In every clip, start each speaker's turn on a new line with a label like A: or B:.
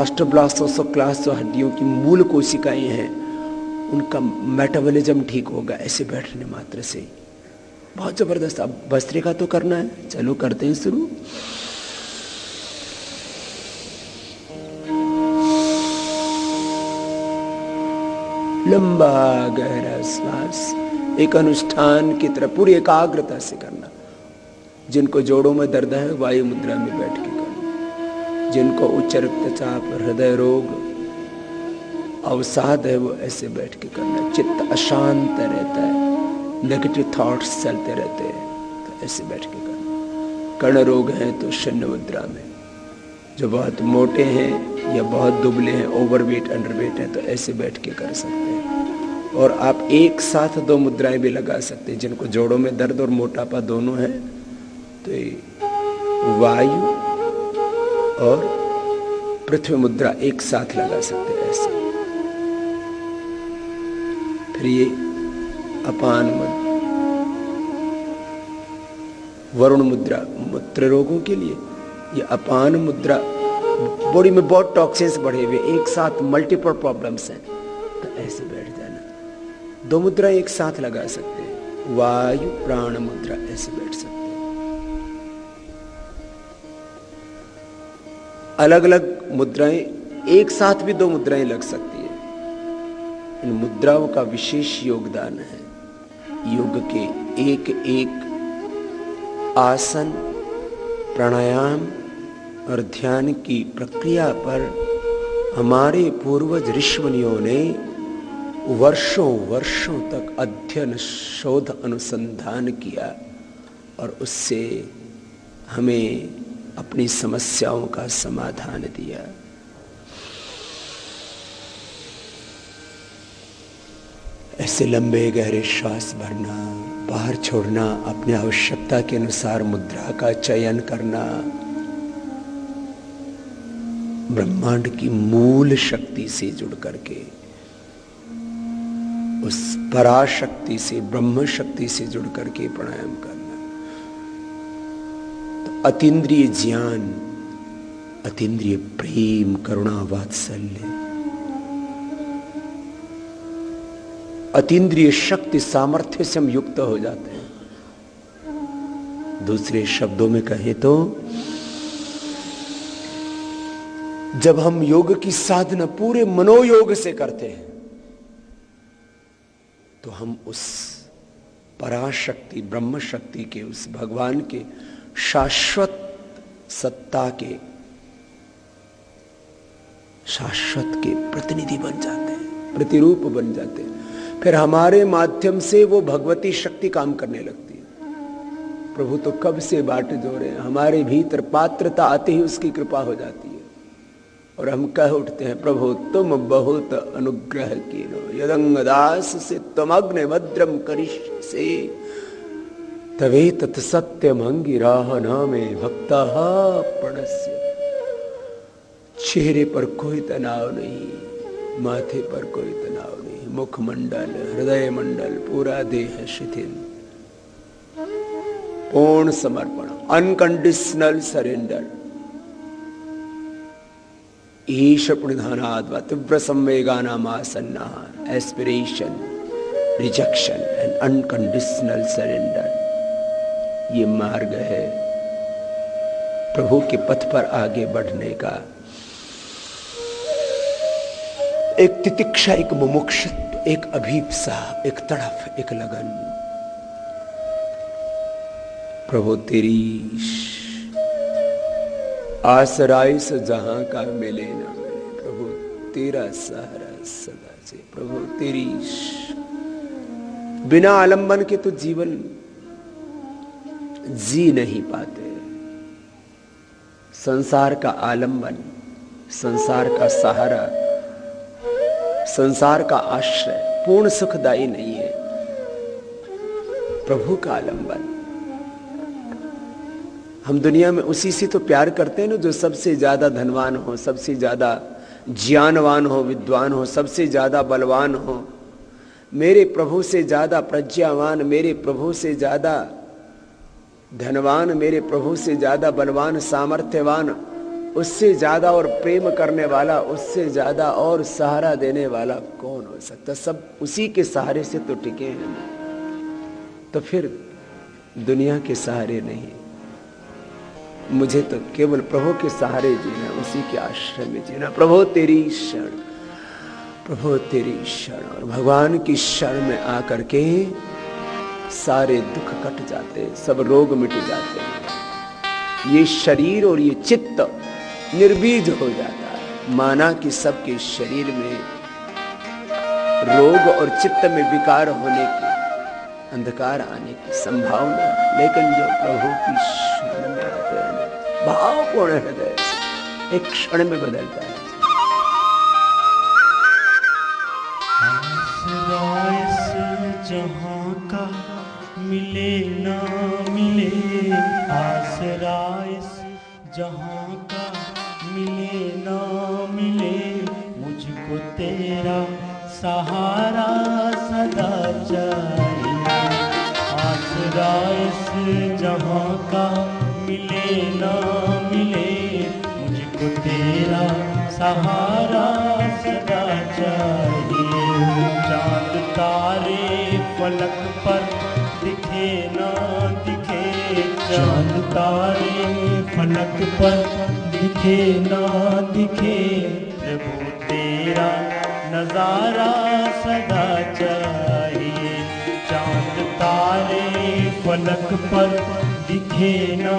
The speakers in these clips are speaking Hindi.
A: ऑस्टियोब्लास्ट क्लास जो हड्डियों की मूल कोशिकाएं हैं उनका मेटाबॉलिज्म ठीक होगा ऐसे बैठने मात्र से। बहुत जबरदस्त। अब भस्त्रिका तो करना है, चलो करते हैं शुरू। लंबा गहरा श्वास एक अनुष्ठान की तरह पूरी एकाग्रता से करना। जिनको जोड़ों में दर्द है वायु मुद्रा में बैठ के करना। जिनको उच्च रक्तचाप, हृदय रोग, अवसाद है वो ऐसे बैठ के करना। चित्त अशांत रहता है, नेगेटिव थॉट्स चलते रहते हैं तो ऐसे बैठ के करना। कर्ण रोग है तो शून्य मुद्रा में। जो बहुत मोटे हैं या बहुत दुबले हैं, ओवरवेट अंडरवेट है तो ऐसे बैठ के कर सकते हैं। और आप एक साथ दो मुद्राएं भी लगा सकते हैं। जिनको जोड़ों में दर्द और मोटापा दोनों है तो वायु और पृथ्वी मुद्रा एक साथ लगा सकते हैं ऐसे। फिर ये अपान वरुण मुद्रा मूत्र रोगों के लिए। ये अपान मुद्रा, बॉडी में बहुत टॉक्सिन्स बढ़े हुए एक साथ मल्टीपल प्रॉब्लम्स हैं तो ऐसे बैठ जाना। दो मुद्रा एक साथ लगा सकते हैं। वायु प्राण मुद्रा ऐसे बैठ सकते हैं। अलग अलग मुद्राएं एक साथ भी दो मुद्राएं लग सकती है। इन मुद्राओं का विशेष योगदान है। योग के एक एक आसन, प्राणायाम और ध्यान की प्रक्रिया पर हमारे पूर्वज ऋषिमुनियों ने वर्षों वर्षों तक अध्ययन, शोध, अनुसंधान किया और उससे हमें अपनी समस्याओं का समाधान दिया। ऐसे लंबे गहरे श्वास भरना, बाहर छोड़ना, अपनी आवश्यकता के अनुसार मुद्रा का चयन करना। ब्रह्मांड की मूल शक्ति से जुड़ करके, उस पराशक्ति से, ब्रह्म शक्ति से जुड़ करके प्राणायाम करना। तो अतीन्द्रिय ज्ञान, अतीन्द्रिय प्रेम, करुणा, वात्सल्य, अतीन्द्रिय शक्ति, सामर्थ्य से हम युक्त हो जाते हैं। दूसरे शब्दों में कहें तो जब हम योग की साधना पूरे मनोयोग से करते हैं तो हम उस पराशक्ति, ब्रह्म शक्ति के, उस भगवान के शाश्वत सत्ता के, शाश्वत के प्रतिनिधि बन जाते हैं, प्रतिरूप बन जाते हैं। फिर हमारे माध्यम से वो भगवती शक्ति काम करने लगती है। प्रभु तो कब से बाट जोड़े हैं, हमारे भीतर पात्रता आते ही उसकी कृपा हो जाती है और हम कह उठते हैं, प्रभु तुम बहुत अनुग्रह कीनो, यदंग दास से तमग्न भद्रम करिष्य से तवे तत्सत्यम अंगिराह नामे भक्ता प्रणस्य। चेहरे पर कोई तनाव नहीं, माथे पर कोई तनाव नहीं, मुखमंडल, हृदय मंडल, पूरा देह शिथिल, पूर्ण समर्पण, अनकंडीशनल सरेंडर। ईश प्रणिधानाद्वा तीव्र संवेगानामासन्ना, aspiration, rejection and unconditional surrender. ये मार्ग है प्रभु के पथ पर आगे बढ़ने का। एक तितिक्षा, एक मुमुक्षुत्व, एक अभीप्सा, एक तड़फ, एक लगन। प्रभु तेरी आसराय से जहां का मिले ना मिले, प्रभु तेरा सहारा सदा से। प्रभु तेरी बिना आलंबन के तो जीवन जी नहीं पाते। संसार का आलंबन, संसार का सहारा, संसार का आश्रय पूर्ण सुखदायी नहीं है। प्रभु का आलंबन। हम दुनिया में उसी से तो प्यार करते हैं ना जो सबसे ज्यादा धनवान हो, सबसे ज्यादा ज्ञानवान हो, विद्वान हो, सबसे ज्यादा बलवान हो। मेरे प्रभु से ज्यादा प्रज्ञावान, मेरे प्रभु से ज्यादा धनवान, मेरे प्रभु से ज्यादा बलवान, सामर्थ्यवान उससे ज्यादा और प्रेम करने वाला, उससे ज्यादा और सहारा देने वाला कौन हो सकता? सब उसी के सहारे से तो टिके हैं ना, तो फिर दुनिया के सहारे नहीं। मुझे तो केवल प्रभु के सहारे जीना, उसी के आश्रय में जीना। प्रभु तेरी शरण, प्रभु तेरी शरण। और भगवान की शरण में आकर के सारे दुख कट जाते, सब रोग मिट जाते हैं। ये शरीर और ये चित्त निर्बीज हो जाता है। माना कि सबके शरीर में रोग और चित्त में विकार होने की, अंधकार आने की संभावना, लेकिन जो प्रभु की शरण में आते हैं, भावपूर्ण हृदय एक क्षण में बदलता है।
B: जहां का मिले ना मिले, आसरा इस जहां का मिले ना मिले, मुझको तेरा सहारा सदा चाहिए। आसरा इस जहां का मिले ना मिले, मुझको तेरा सहारा सदा चाहिए। चांद तारे फलक पर दिखे ना दिखे, चांद तारे फलक पर दिखे ना दिखे, प्रभु तेरा नजारा सदा चाहिए। चांद तारे फलक पर दिखे ना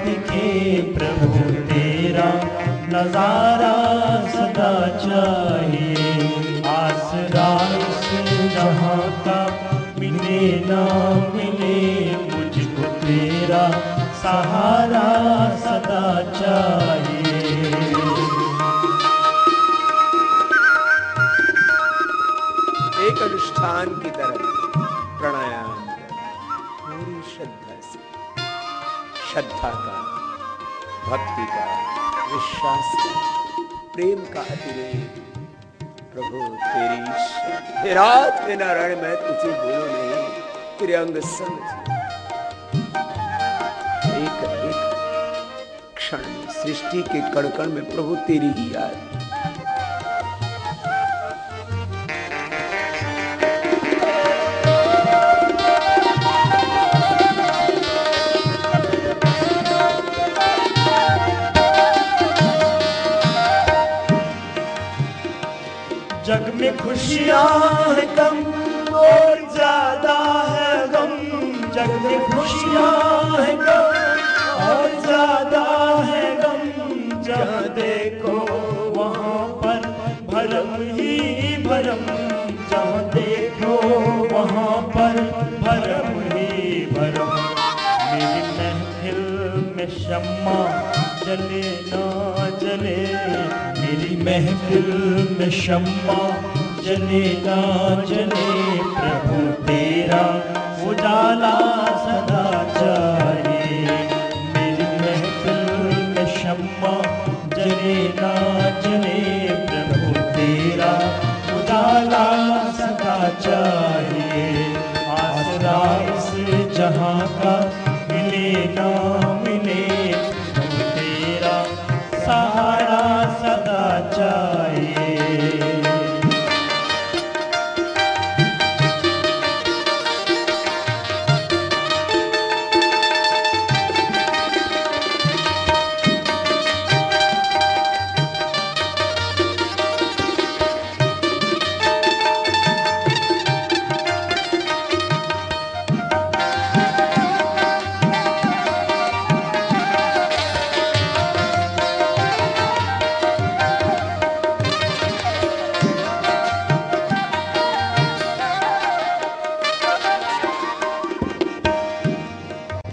B: दिखे, प्रभु तेरा नजारा सदा चाहिए। आसरा इस जहां का मिले ना मिले, मुझको तेरा सहारा सदा चाहिए।
A: एक अनुष्ठान की तरह प्राणायाम पूरी श्रद्धा से, श्रद्धा का, भक्ति का, विश्वास का, प्रेम का अतिरेक। प्रभु तेरी शरण। हे रात में नारायण मैं तुझे भूलूं नहीं, तेरे अंग संग एक एक क्षण में, सृष्टि के कण कण में प्रभु तेरी ही याद।
B: जग में खुशियां है कम और ज्यादा है गम, जग में खुशियां है कम और ज्यादा है गम। जहाँ देखो वहाँ पर भरम ही भरम, जहाँ देखो वहाँ पर भरम ही भरम। मेरी महफिल में शम्मा जले ना जले, मेरी महफिल में शम्मा जले ना जले, प्रभु तेरा उजाला सदा चाहिए। मेरी महफिल में शम्मा जले ना जले, प्रभु तेरा उजाला सदा चाहिए। आसरा इस जहां का मिले ना मिले, तेरा सहारा सदा चाहिए।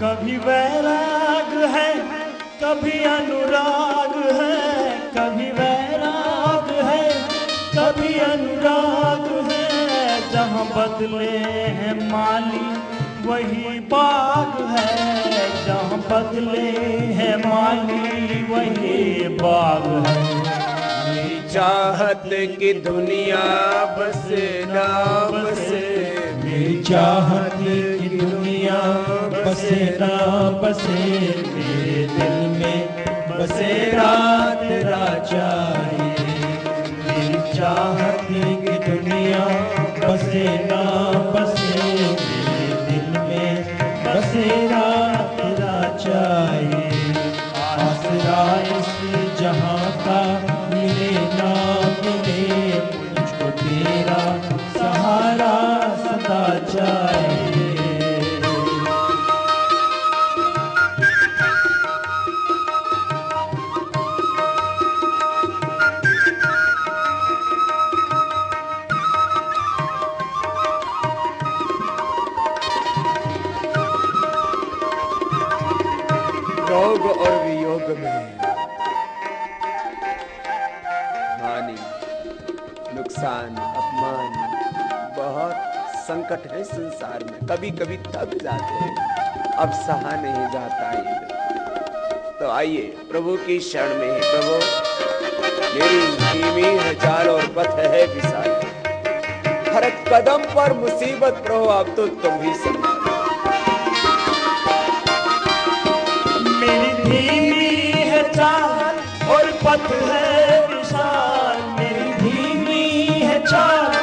B: कभी वैराग है कभी अनुराग है, कभी वैराग है कभी अनुराग है। जहाँ बदले हैं माली वही बाग है, जहाँ बदले हैं माली वही बाग है।
A: मेरी चाहत की दुनिया बसे ना बसे,
B: मेरी चाहत की दुनिया बसे ना बसे, मेरे दिल में बसेरा तेरा चाहिए। मेरी चाहत की दुनिया बसे ना बसे, मेरे दिल में बसेरा तेरा चाहिए। आसरा इस जहां का मिले ना मिले, मुझको तेरा सहारा सदा चाहिए।
A: रोग और वियोग में हानि, नुकसान, अपमान, बहुत संकट है संसार में। कभी कभी थक जाते हैं, अब सहा नहीं जाता है। तो आइए प्रभु की शरण में है। प्रभु मेरी धीमी है चाल और पथ है विशाल, हर कदम पर मुसीबत। प्रभु अब तो तुम ही संभालो।
B: मेरी धीमी है चाल और पथ है विशाल, मेरी धीमी है चाल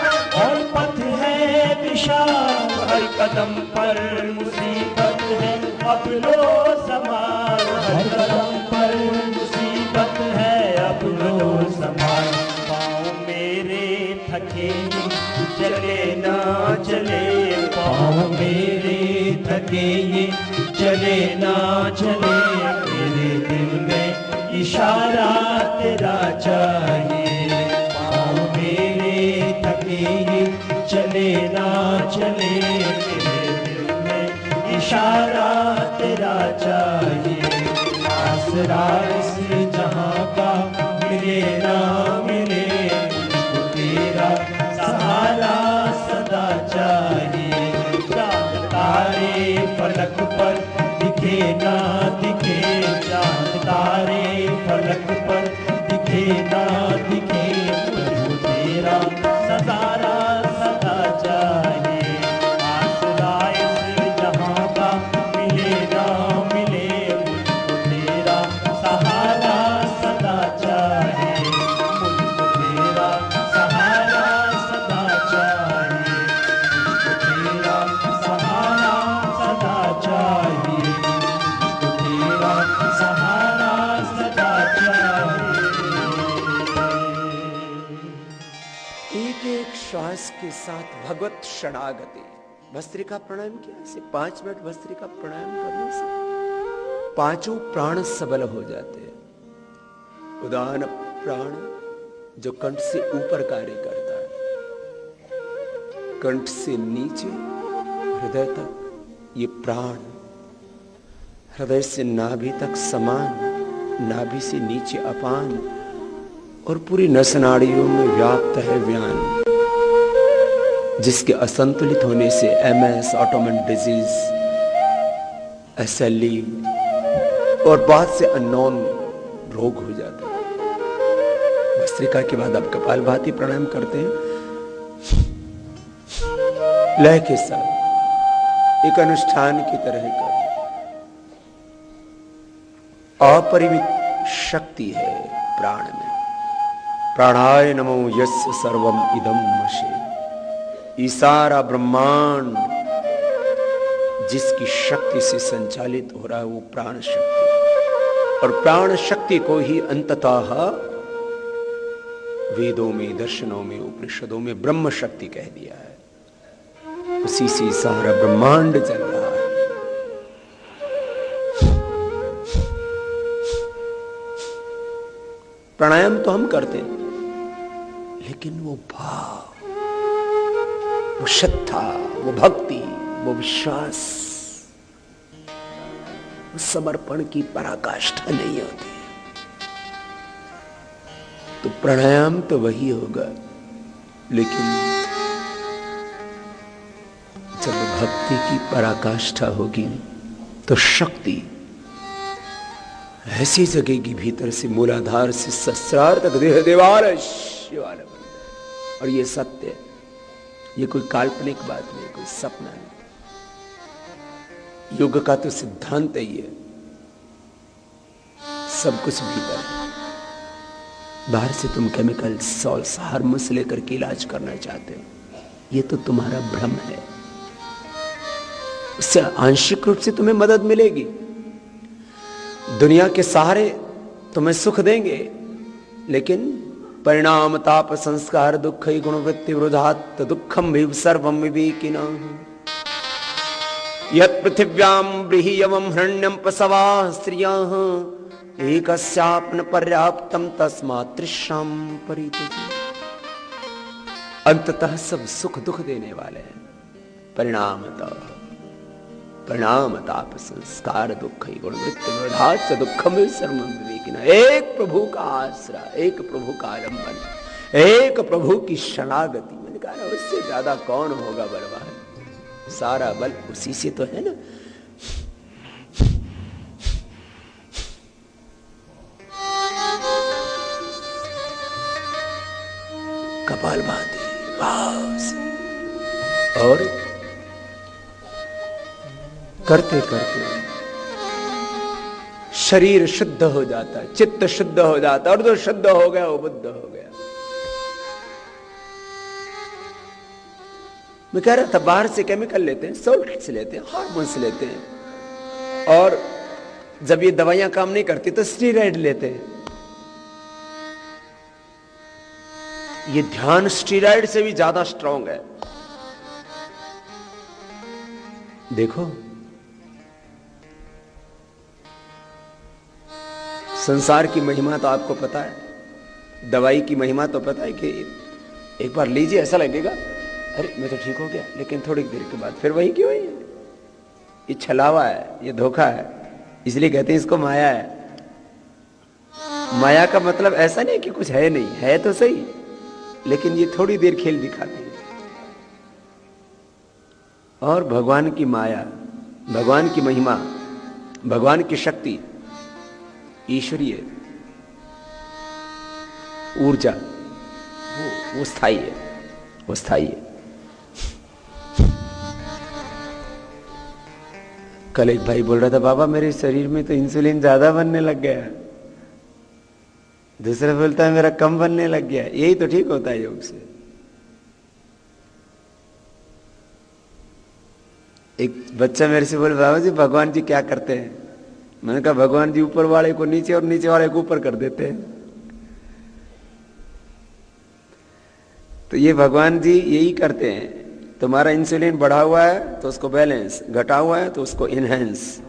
B: और पथ है विशाल। हर कदम पर मुसीबत है, अब लो संभाल। हर कदम पर मुसीबत है, अब लो संभाल। पाँव मेरे थके चले ना चले, पाँव मेरे थके ये चले ना चले, मेरे दिल में इशारा तेरा चाहिए। पाँव मेरे थके ये चले ना चले, मेरे दिल में इशारा तेरा चाहिए। आसरा इस जहां का मिले ना मिले, मुझको तेरा सहारा सदा चाहिए। चांद तारे फलक पर दिखे ना दिखे, चांद तारे फलक पर दिखे ना दिखे, मुझको तेरा सहारा सदा चाहिए। आसरा इस जहां का मिले ना मिले, मुझको तेरा सहारा सदा चाहिए। मुझको तेरा सहारा सदा चाहिए, मुझको तेरा सहारा सदा चाहिए, मुझको तेरा सहारा सदा चाहिए।
A: एक एक श्वास के साथ भगवत शरणागति। भस्त्रिका प्राणायाम किया, इसे 5 मिनट भस्त्रिका प्राणायाम करने से पांचों प्राण सबल हो जाते हैं। उदान प्राण जो कंठ से ऊपर कार्य करता है, कंठ से नीचे हृदय तक ये प्राण, हृदय से नाभि तक समान, नाभि से नीचे अपान और पूरी नस नाड़ियों में व्याप्त है व्यान, जिसके असंतुलित होने से MS, ऑटोमन डिजीज, SLE और बहुत से अननोन रोग हो जाते हैं। भस्त्रिका के बाद आप कपालभाति प्राणायाम करते हैं, लय के साथ एक अनुष्ठान की तरह कर। अपरिमित शक्ति है प्राण में। प्राणाय नमो यस्य सर्वम इदं वशे। ये सारा ब्रह्मांड जिसकी शक्ति से संचालित हो रहा है वो प्राण शक्ति, और प्राण शक्ति को ही अंततः वेदों में, दर्शनों में, उपनिषदों में ब्रह्म शक्ति कह दिया है। उसी से सारा ब्रह्मांड चल रहा है। प्राणायाम तो हम करते हैं, लेकिन वो भाव, वो श्रद्धा, वो भक्ति, वो विश्वास, वो समर्पण की पराकाष्ठा नहीं होती। तो प्राणायाम तो वही होगा, लेकिन जब भक्ति की पराकाष्ठा होगी तो शक्ति ऐसी जगेगी भीतर से, मूलाधार से सहस्रार तक, देह देवाल शिवाल बन जाए। और ये सत्य है, ये कोई काल्पनिक बात नहीं, कोई सपना नहीं। योग का तो सिद्धांत ही है, सब कुछ भीतर है। बाहर से तुम केमिकल सॉल्स हार्मोन्स लेकर के इलाज करना चाहते हो, ये तो तुम्हारा भ्रम है। उससे आंशिक रूप से तुम्हें मदद मिलेगी। दुनिया के सहारे तुम्हें सुख देंगे, लेकिन परिणाम ताप संस्कार दुख गुण वृत्ति विरोधात् दुखम भी सर्वम विवेकिना। यत् पृथिव्यां ब्रीहियवं हिरण्यं प्रसवा स्त्रियः एकस्यापन पर्याप्तम तस्मात् तृष्णां परित्यज्य। अंततः सब सुख दुख देने वाले हैं। परिणाम ताप संस्कार दुख गुण वृत्ति विरोधात् दुखम सर्वं विवेकिना। एक प्रभु का आसरा, एक प्रभु का आलंबन, एक प्रभु की शरणागति, मैंने कहा उससे ज्यादा कौन होगा बलवान। सारा बल उसी से तो है ना। कपाल बांधे भाव से और करते करते शरीर शुद्ध हो जाता है, चित्त शुद्ध हो जाता है, और जो शुद्ध हो गया वो बुद्ध हो गया। मैं कह रहा था बाहर से केमिकल लेते हैं, सॉल्ट्स लेते हैं, हार्मोन्स लेते हैं, और जब ये दवाइयां काम नहीं करती तो स्टीरॉइड लेते हैं। ये ध्यान स्टीरॉइड से भी ज्यादा स्ट्रांग है। देखो संसार की महिमा तो आपको पता है, दवाई की महिमा तो पता है कि एक बार लीजिए ऐसा लगेगा अरे मैं तो ठीक हो गया, लेकिन थोड़ी देर के बाद फिर वही क्यों है। ये छलावा है, ये धोखा है, इसलिए कहते हैं इसको माया है। माया का मतलब ऐसा नहीं कि कुछ है नहीं, है तो सही, लेकिन ये थोड़ी देर खेल दिखाती है। और भगवान की माया, भगवान की महिमा, भगवान की शक्ति, ईश्वरीय ऊर्जा वो स्थायी है, वो स्थायी है। कल एक भाई बोल रहा था बाबा मेरे शरीर में तो इंसुलिन ज्यादा बनने लग गया, दूसरा बोलता है मेरा कम बनने लग गया। यही तो ठीक होता है योग से। एक बच्चा मेरे से बोले बाबा जी भगवान जी क्या करते हैं। मैंने कहा भगवान जी ऊपर वाले को नीचे और नीचे वाले को ऊपर कर देते हैं। तो ये भगवान जी यही करते हैं, तुम्हारा इंसुलिन बढ़ा हुआ है तो उसको बैलेंस, घटा हुआ है तो उसको इनहेंस।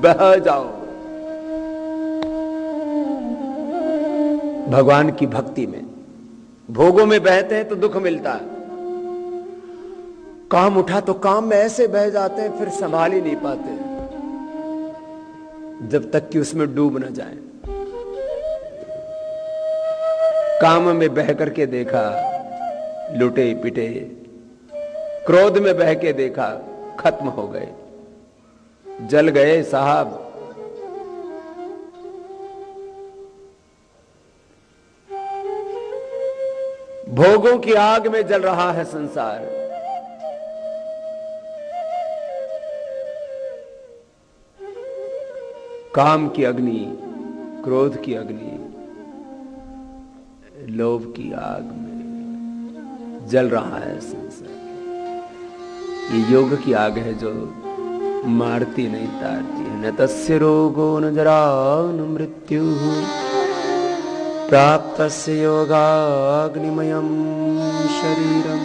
A: बह जाओ भगवान की भक्ति में। भोगों में बहते हैं तो दुख मिलता है, काम उठा तो काम में ऐसे बह जाते हैं फिर संभाल ही नहीं पाते जब तक कि उसमें डूब न जाए। काम में बह करके देखा लुटे पिटे, क्रोध में बह के देखा खत्म हो गए, जल गए साहब। भोगों की आग में जल रहा है संसार। काम की अग्नि, क्रोध की अग्नि, लोभ की आग में जल रहा है संसार। ये योग की आग है जो मारती नहीं तारती है। न तस्य रोगो न जरा न मृत्यु प्राप्तस्य योगाग्निमयं शरीरम।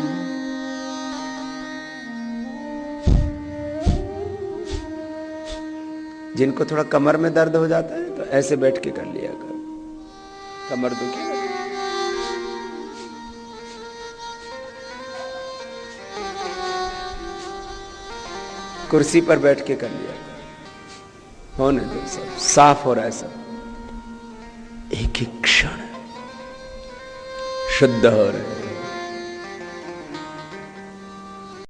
A: जिनको थोड़ा कमर में दर्द हो जाता है तो ऐसे बैठ के कर लिया करो, कमर दुखी। कुर्सी पर बैठ के कर लिया करो, होने दो, सब साफ हो रहा है, सब एक एक क्षण शुद्ध हो रहे हैं।